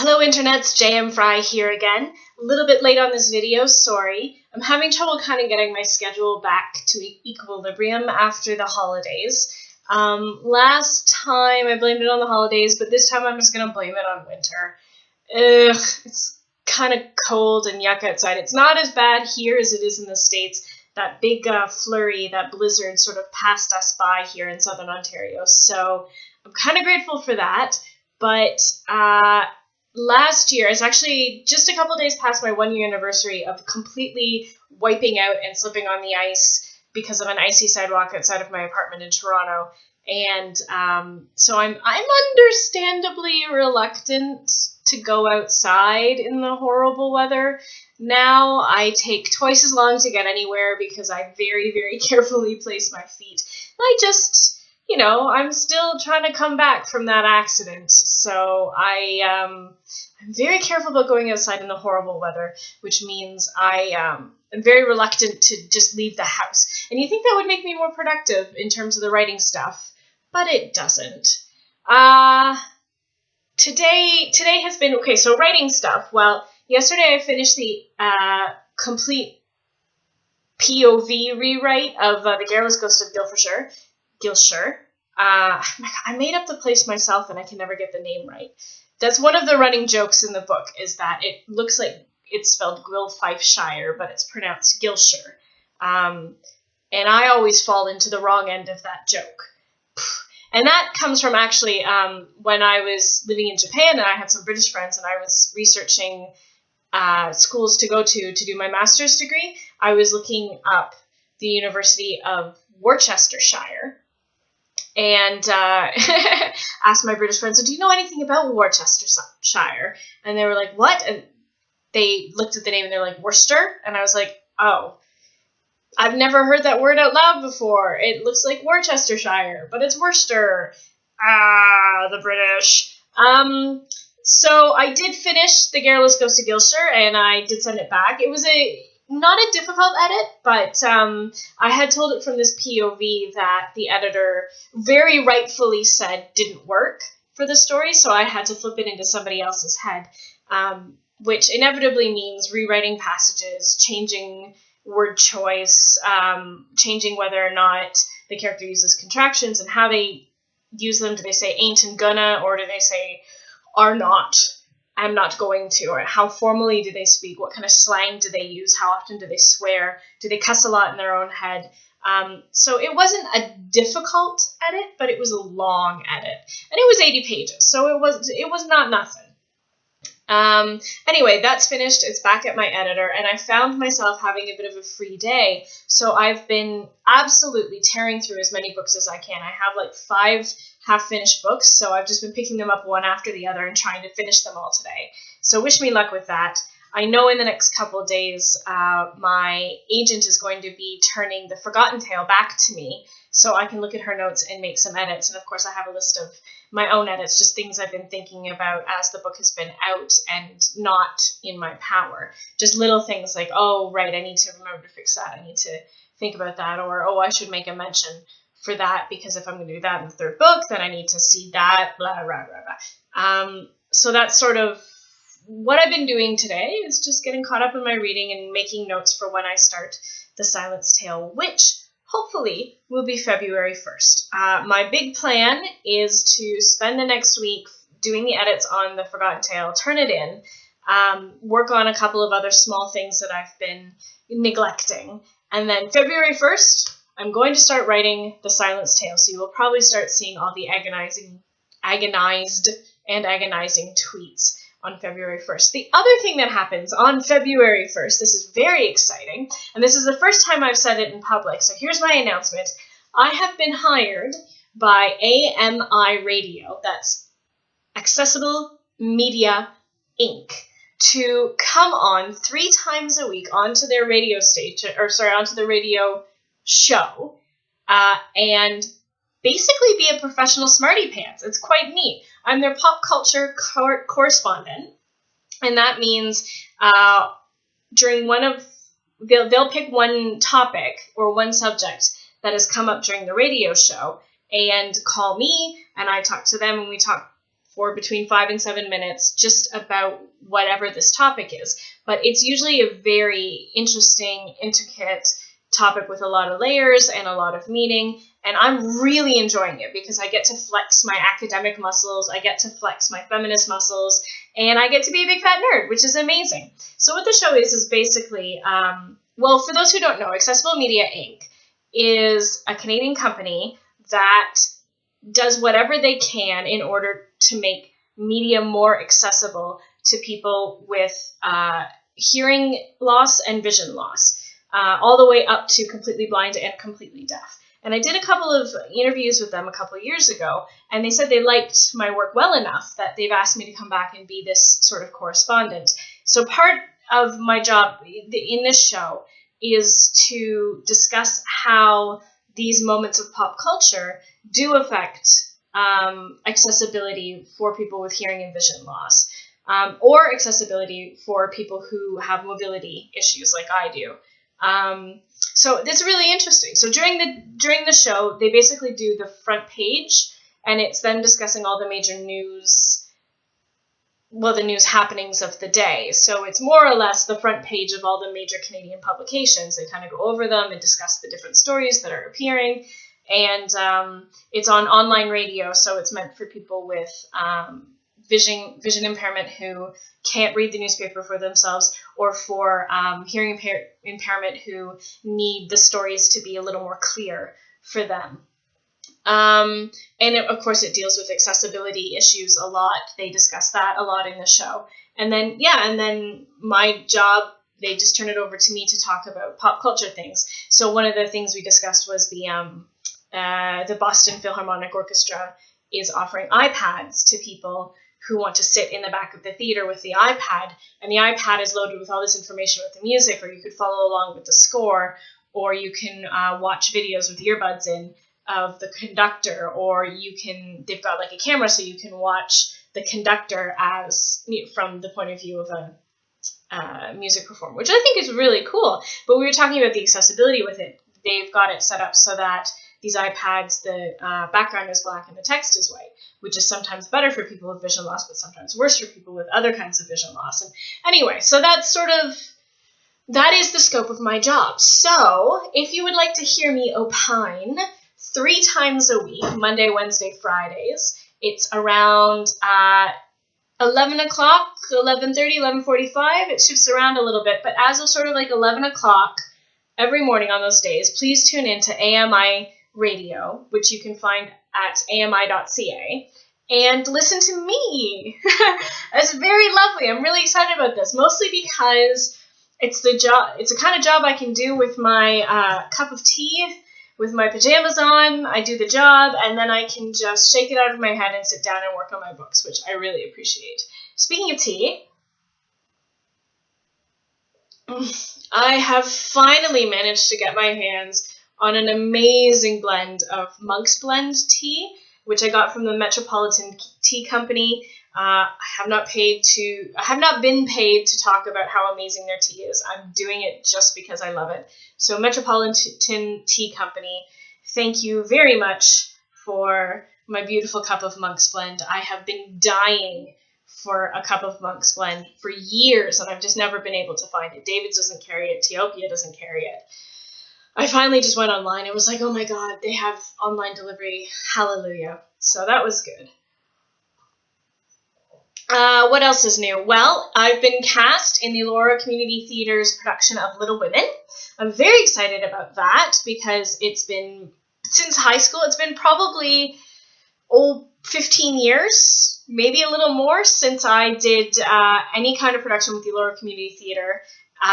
Hello internets, JM Frey here again. A little bit late on this video, sorry. I'm having trouble kind of getting my schedule back to equilibrium after the holidays. Last time I blamed it on the holidays, but this time I'm just going to blame it on winter. It's kind of cold and yuck outside. It's not as bad here as it is in the States. That big flurry, that blizzard sort of passed us by here in southern Ontario. So I'm kind of grateful for that. But last year, it's actually just a couple days past my 1 year anniversary of completely wiping out and slipping on the ice because of an icy sidewalk outside of my apartment in Toronto. And so I'm understandably reluctant to go outside in the horrible weather. Now I take twice as long to get anywhere because I very, very carefully place my feet. I'm still trying to come back from that accident. So I'm very careful about going outside in the horrible weather, which means I am very reluctant to just leave the house. And you think that would make me more productive in terms of the writing stuff, but it doesn't. Today has been, okay, so writing stuff. Well, yesterday I finished the complete POV rewrite of The Garrulous Ghost of Gilshire. I made up the place myself and I can never get the name right. That's one of the running jokes in the book, is that it looks like it's spelled Gwilfifeshire, but it's pronounced Gilshire. And I always fall into the wrong end of that joke. And that comes from actually when I was living in Japan and I had some British friends and I was researching schools to go to do my master's degree. I was looking up the University of Worcestershire and asked my British friends, so do you know anything about Worcestershire? And they were like, what? And they looked at the name and they're like, Worcester? And I was like, oh, I've never heard that word out loud before. It looks like Worcestershire, but it's Worcester. The British. So I did finish The Garrulous Ghost of Gilshire, and I did send it back. It was not a difficult edit, but I had told it from this POV that the editor very rightfully said didn't work for the story, so I had to flip it into somebody else's head, which inevitably means rewriting passages, changing word choice, changing whether or not the character uses contractions and how they use them. Do they say ain't and gonna, or do they say are not, I'm not going to, or how formally do they speak, what kind of slang do they use, how often do they swear, do they cuss a lot in their own head. So it wasn't a difficult edit, but it was a long edit, and it was 80 pages, so it was not nothing. Anyway, that's finished. It's back at my editor, and I found myself having a bit of a free day, so I've been absolutely tearing through as many books as I can. I have like 5 half-finished books, so I've just been picking them up one after the other and trying to finish them all today. So wish me luck with that. I know in the next couple of days, my agent is going to be turning The Forgotten Tale back to me, so I can look at her notes and make some edits. And of course, I have a list of my own edits, just things I've been thinking about as the book has been out and not in my power. Just little things like, oh, right, I need to remember to fix that. I need to think about that. Or, oh, I should make a mention for that, because if I'm going to do that in the third book, then I need to see that, blah, blah, blah, blah. So that's sort of what I've been doing today, is just getting caught up in my reading and making notes for when I start The Silence Tale, which hopefully will be February 1st. My big plan is to spend the next week doing the edits on The Forgotten Tale, turn it in, work on a couple of other small things that I've been neglecting, and then February 1st, I'm going to start writing The Silence Tale, so you will probably start seeing all the agonized and agonizing tweets on February 1st. The other thing that happens on February 1st, this is very exciting, and this is the first time I've said it in public, so here's my announcement. I have been hired by AMI Radio, that's Accessible Media Inc., to come on 3 times a week onto their radio station, onto the radio show, and basically be a professional smarty pants. It's quite neat. I'm their pop culture correspondent, and that means during they'll pick one topic or one subject that has come up during the radio show and call me, and I talk to them, and we talk for between 5 and 7 minutes, just about whatever this topic is. But it's usually a very interesting, intricate topic with a lot of layers and a lot of meaning. And I'm really enjoying it because I get to flex my academic muscles, I get to flex my feminist muscles, and I get to be a big fat nerd, which is amazing. So what the show is basically, well, for those who don't know, Accessible Media Inc. is a Canadian company that does whatever they can in order to make media more accessible to people with hearing loss and vision loss, all the way up to completely blind and completely deaf. And I did a couple of interviews with them a couple of years ago, and they said they liked my work well enough that they've asked me to come back and be this sort of correspondent. So part of my job in this show is to discuss how these moments of pop culture do affect accessibility for people with hearing and vision loss, or accessibility for people who have mobility issues like I do. So that's really interesting. So during the show, they basically do the front page, and it's them discussing all the major news, well, the news happenings of the day. So it's more or less the front page of all the major Canadian publications. They kind of go over them and discuss the different stories that are appearing. And it's on online radio, so it's meant for people with vision impairment who can't read the newspaper for themselves, or for hearing impairment who need the stories to be a little more clear for them. And of course, it deals with accessibility issues a lot. They discuss that a lot in the show. And then my job, they just turn it over to me to talk about pop culture things. So one of the things we discussed was the Boston Philharmonic Orchestra is offering iPads to people who want to sit in the back of the theater with the iPad, and the iPad is loaded with all this information with the music, or you could follow along with the score, or you can watch videos with earbuds in of the conductor, or they've got like a camera so you can watch the conductor as from the point of view of a music performer, which I think is really cool. But we were talking about the accessibility with it. They've got it set up so that these iPads, the background is black and the text is white, which is sometimes better for people with vision loss, but sometimes worse for people with other kinds of vision loss. And anyway, so that is the scope of my job. So if you would like to hear me opine 3 times a week, Monday, Wednesday, Fridays, it's around 11 o'clock, 11:30, 11:45. It shifts around a little bit, but as of sort of like 11 o'clock every morning on those days, please tune in to AMI Radio, which you can find at ami.ca, and listen to me. It's very lovely. I'm really excited about this, mostly because it's the kind of job I can do with my cup of tea, with my pajamas on. I do the job, and then I can just shake it out of my head and sit down and work on my books, which I really appreciate. Speaking of tea, I have finally managed to get my hands on an amazing blend of Monk's Blend tea, which I got from the Metropolitan Tea Company. I have not been paid to talk about how amazing their tea is. I'm doing it just because I love it. So Metropolitan Tea Company, thank you very much for my beautiful cup of Monk's Blend. I have been dying for a cup of Monk's Blend for years, and I've just never been able to find it. David's doesn't carry it. Teopia doesn't carry it. I finally just went online and was like, oh my God, they have online delivery. Hallelujah. So that was good. What else is new? Well, I've been cast in the Elora Community Theatre's production of Little Women. I'm very excited about that because it's been, since high school, it's been probably 15 years, maybe a little more, since I did any kind of production with the Elora Community Theatre.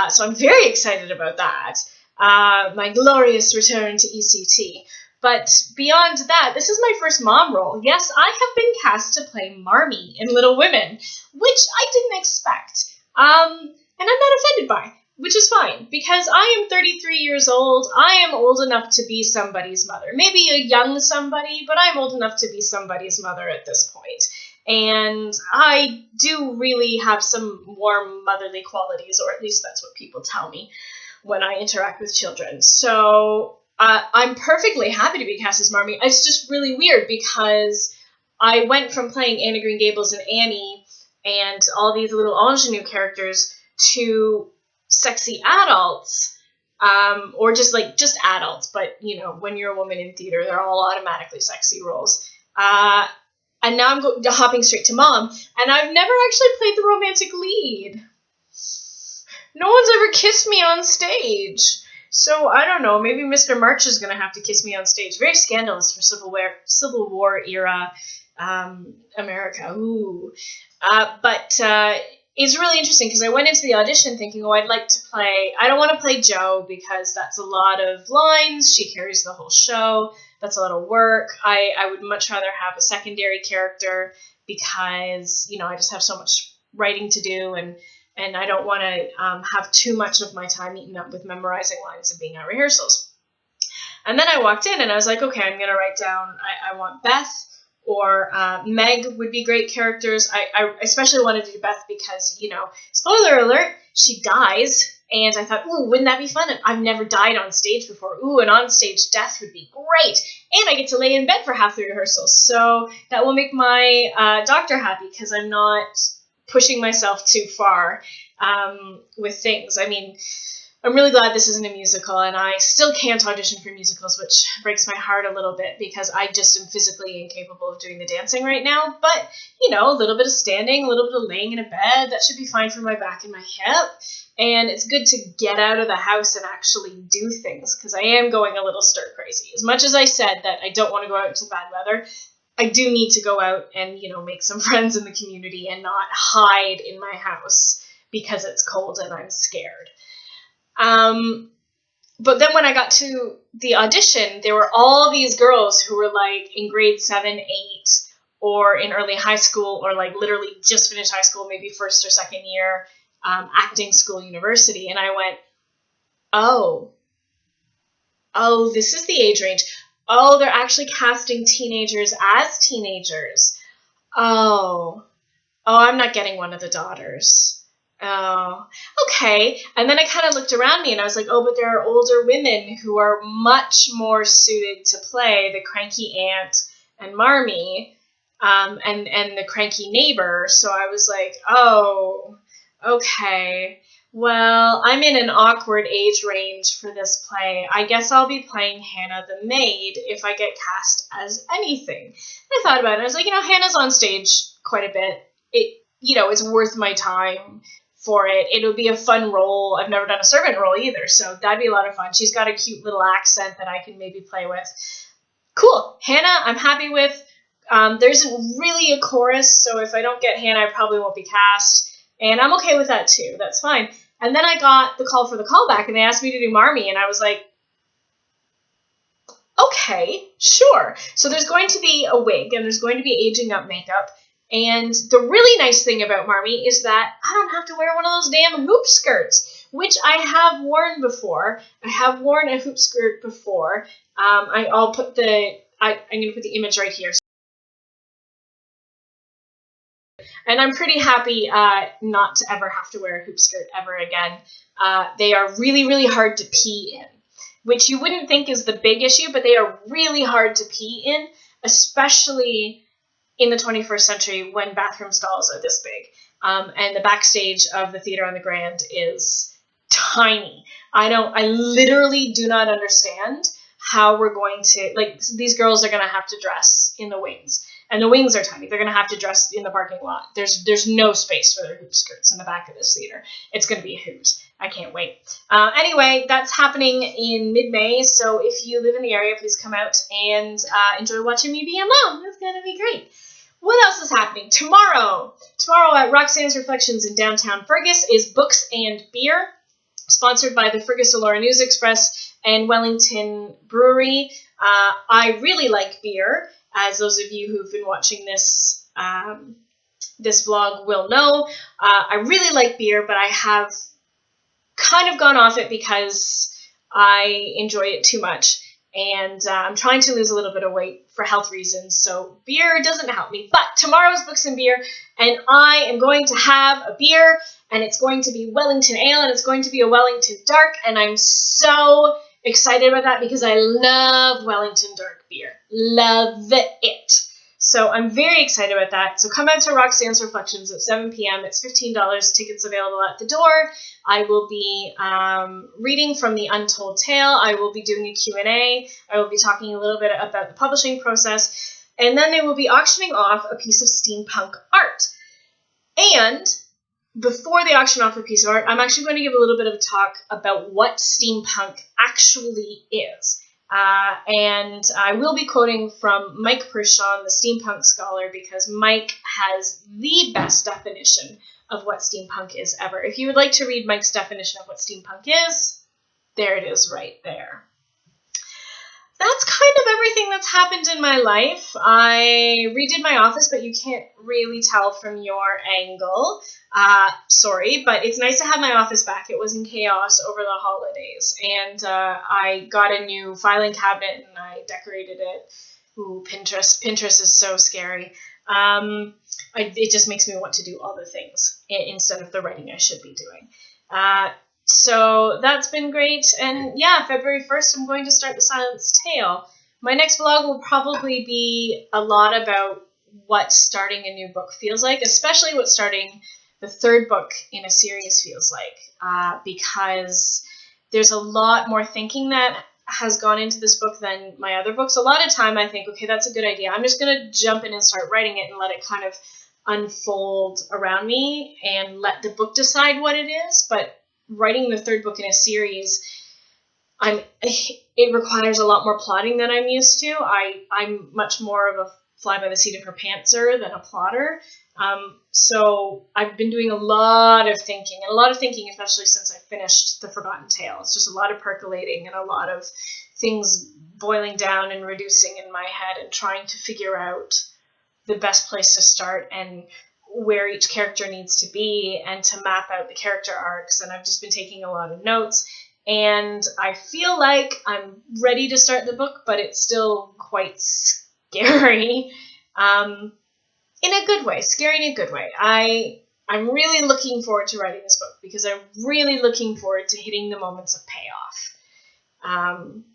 So I'm very excited about that. My glorious return to ECT. But beyond that, this is my first mom role. Yes, I have been cast to play Marmee in Little Women, which I didn't expect. And I'm not offended by, which is fine, because I am 33 years old. I am old enough to be somebody's mother. Maybe a young somebody, but I'm old enough to be somebody's mother at this point. And I do really have some warm motherly qualities, or at least that's what people tell me when I interact with children. So I'm perfectly happy to be cast as Marmee. It's just really weird because I went from playing Anne of Green Gables and Annie and all these little ingenue characters to sexy adults, or just adults. But when you're a woman in theater, they're all automatically sexy roles. And now I'm hopping straight to mom, and I've never actually played the romantic lead. No one's ever kissed me on stage. So I don't know, maybe Mr. March is going to have to kiss me on stage. Very scandalous for Civil War era America. Ooh. But it's really interesting because I went into the audition thinking, I'd like to play, I don't want to play Jo because that's a lot of lines. She carries the whole show. That's a lot of work. I would much rather have a secondary character because, I just have so much writing to do, and I don't want to have too much of my time eaten up with memorizing lines and being at rehearsals. And then I walked in and I was like, okay, I'm going to write down, I want Beth or Meg would be great characters. I especially wanted to do Beth because, spoiler alert, she dies. And I thought, ooh, wouldn't that be fun? And I've never died on stage before. Ooh, an on-stage death would be great. And I get to lay in bed for half the rehearsals. So that will make my doctor happy because I'm not pushing myself too far with things. I mean, I'm really glad this isn't a musical, and I still can't audition for musicals, which breaks my heart a little bit because I just am physically incapable of doing the dancing right now. But, a little bit of standing, a little bit of laying in a bed, that should be fine for my back and my hip. And it's good to get out of the house and actually do things because I am going a little stir crazy. As much as I said that I don't want to go out into bad weather, I do need to go out and, make some friends in the community and not hide in my house because it's cold and I'm scared. But then when I got to the audition, there were all these girls who were like in grade 7, 8, or in early high school, or like literally just finished high school, maybe first or second year, acting school, university. And I went, oh, this is the age range. Oh, they're actually casting teenagers as teenagers. Oh, I'm not getting one of the daughters. Oh, okay. And then I kind of looked around me and I was like, oh, but there are older women who are much more suited to play the cranky aunt and Marmee, and the cranky neighbor. So I was like, oh, okay. Well, I'm in an awkward age range for this play. I guess I'll be playing Hannah the maid if I get cast as anything. I thought about it. I was like, Hannah's on stage quite a bit. It's worth my time for it. It'll be a fun role. I've never done a servant role either, so that'd be a lot of fun. She's got a cute little accent that I can maybe play with. Cool. Hannah, I'm happy with. There isn't really a chorus, so if I don't get Hannah, I probably won't be cast, and I'm okay with that too. That's fine. And then I got the call for the callback, and they asked me to do Marmee, and I was like, okay, sure. So there's going to be a wig, and there's going to be aging up makeup. And the really nice thing about Marmee is that I don't have to wear one of those damn hoop skirts, which I have worn before. I have worn a hoop skirt before. I'm going to put the image right here. And I'm pretty happy not to ever have to wear a hoop skirt ever again. They are really, really hard to pee in, which you wouldn't think is the big issue, but they are really hard to pee in, especially in the 21st century when bathroom stalls are this big. And the backstage of the Theatre on the Grand is tiny. I literally do not understand how we're going to, these girls are going to have to dress in the wings. And the wings are tiny. They're going to have to dress in the parking lot. There's no space for their hoop skirts in the back of this theater. It's going to be a hoot. I can't wait. Anyway, that's happening in mid-May, so if you live in the area, please come out and enjoy watching me be a mom. That's going to be great. What else is happening? Tomorrow at Roxanne's Reflections in downtown Fergus is Books and Beer, sponsored by the Fergus Elora News Express and Wellington Brewery. I really like beer, as those of you who've been watching this this vlog will know. I really like beer, but I have kind of gone off it because I enjoy it too much. And I'm trying to lose a little bit of weight for health reasons, so beer doesn't help me. But tomorrow's Books and Beer, and I am going to have a beer, and it's going to be Wellington Ale, and it's going to be a Wellington Dark, and I'm so excited about that because I love Wellington Dark beer. Love it. So I'm very excited about that. So come out to Roxanne's Reflections at 7 p.m. It's $15. Tickets available at the door. I will be reading from the Untold Tale. I will be doing a Q&A. I will be talking a little bit about the publishing process. And then they will be auctioning off a piece of steampunk art. And before they auction off a piece of art, I'm actually going to give a little bit of a talk about what steampunk actually is. And I will be quoting from Mike Pershon, the steampunk scholar, because Mike has the best definition of what steampunk is ever. If you would like to read Mike's definition of what steampunk is, there it is right there. That's kind of everything that's happened in my life. I redid my office, but you can't really tell from your angle. Sorry, but it's nice to have my office back. It was in chaos over the holidays, and I got a new filing cabinet and I decorated it. Ooh, Pinterest. Pinterest is so scary. It just makes me want to do all the things instead of the writing I should be doing. So that's been great. And yeah, February 1st, I'm going to start The Silenced Tale. My next vlog will probably be a lot about what starting a new book feels like, especially what starting the third book in a series feels like, because there's a lot more thinking that has gone into this book than my other books. A lot of time I think, okay, that's a good idea. I'm just going to jump in and start writing it and let it kind of unfold around me and let the book decide what it is. But writing the third book in a series, it requires a lot more plotting than I'm used to. I'm much more of a fly by the seat of her pantser than a plotter. So I've been doing a lot of thinking, especially since I finished The Forgotten Tale. It's just a lot of percolating and a lot of things boiling down and reducing in my head and trying to figure out the best place to start and where each character needs to be and to map out the character arcs. And I've just been taking a lot of notes, and I feel like I'm ready to start the book, but it's still quite scary. In a good way, scary in a good way. I'm really looking forward to writing this book because I'm really looking forward to hitting the moments of payoff.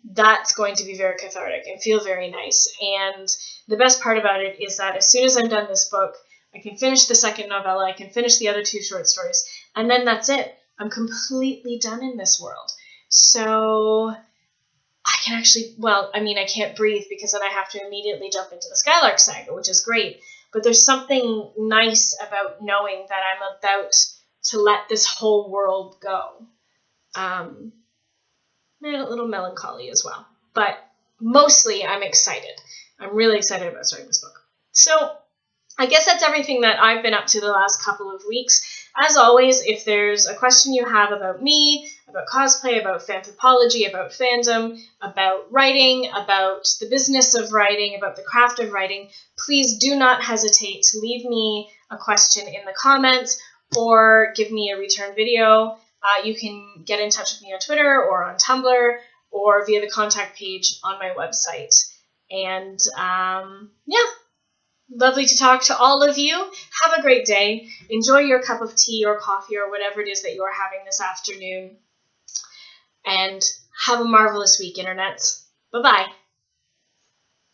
That's going to be very cathartic and feel very nice. And the best part about it is that as soon as I'm done this book, I can finish the second novella, I can finish the other 2 short stories, and then that's it. I'm completely done in this world. So I can actually, I can't breathe because then I have to immediately jump into the Skylark Saga, which is great. But there's something nice about knowing that I'm about to let this whole world go. And a little melancholy as well. But mostly I'm excited. I'm really excited about starting this book. So I guess that's everything that I've been up to the last couple of weeks. As always, if there's a question you have about me, about cosplay, about fanthropology, about fandom, about writing, about the business of writing, about the craft of writing, please do not hesitate to leave me a question in the comments or give me a return video. You can get in touch with me on Twitter or on Tumblr or via the contact page on my website. And yeah. Lovely to talk to all of you. Have a great day. Enjoy your cup of tea or coffee or whatever it is that you are having this afternoon. And have a marvelous week, Internet. Bye-bye.